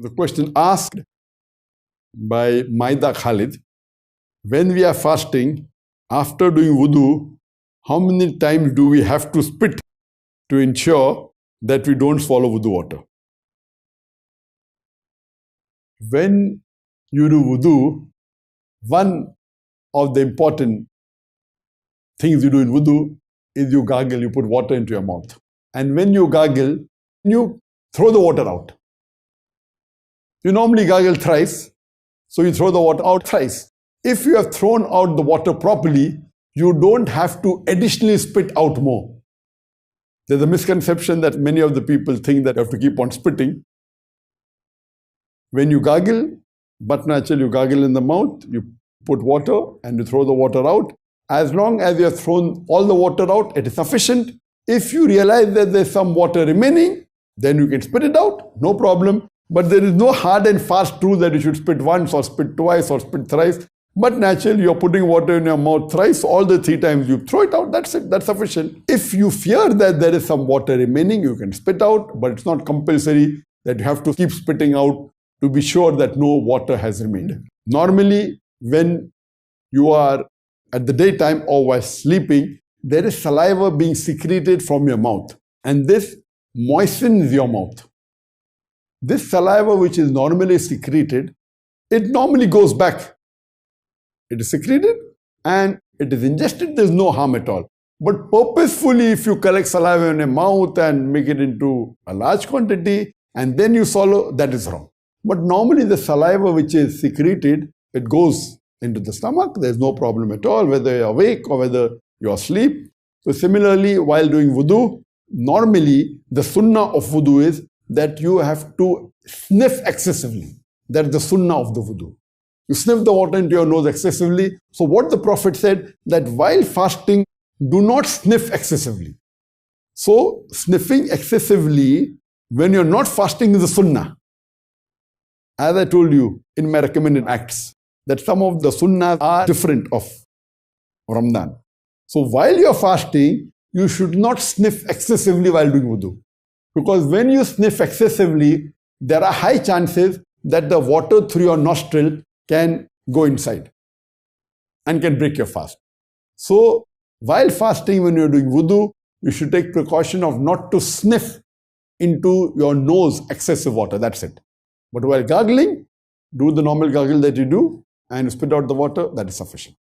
The question asked by Maida Khalid, when we are fasting, after doing wudu, how many times do we have to spit to ensure that we don't swallow wudu water? When you do wudu, one of the important things you do in wudu is you gargle, you put water into your mouth. And when you gargle, you throw the water out. You normally gargle thrice, so you throw the water out thrice. If you have thrown out the water properly, you don't have to additionally spit out more. There's a misconception that many of the people think that you have to keep on spitting. When you gargle, but naturally you gargle in the mouth, you put water and you throw the water out. As long as you have thrown all the water out, it is sufficient. If you realize that there's some water remaining, then you can spit it out, no problem. But there is no hard and fast rule that you should spit once or spit twice or spit thrice. But naturally, you're putting water in your mouth thrice, all the 3 times you throw it out, that's it, that's sufficient. If you fear that there is some water remaining, you can spit out, but it's not compulsory that you have to keep spitting out to be sure that no water has remained. Normally, when you are at the daytime or while sleeping, there is saliva being secreted from your mouth, and this moistens your mouth. This saliva, which is normally secreted, it normally goes back. It is secreted and it is ingested, there's no harm at all. But purposefully, if you collect saliva in your mouth and make it into a large quantity and then you swallow, that is wrong. But normally the saliva which is secreted, it goes into the stomach, there's no problem at all, whether you're awake or whether you're asleep. So similarly, while doing wudu, normally the sunnah of wudu is that you have to sniff excessively. That's the sunnah of the wudu. You sniff the water into your nose excessively. So what the Prophet said, that while fasting, do not sniff excessively. So sniffing excessively when you're not fasting is a sunnah. As I told you in my recommended acts, that some of the sunnahs are different of Ramadan. So while you're fasting, you should not sniff excessively while doing wudu. Because when you sniff excessively, there are high chances that the water through your nostril can go inside and can break your fast. So while fasting, when you're doing wudu, you should take precaution of not to sniff into your nose excessive water, that's it. But while gargling, do the normal gargle that you do and spit out the water, that is sufficient.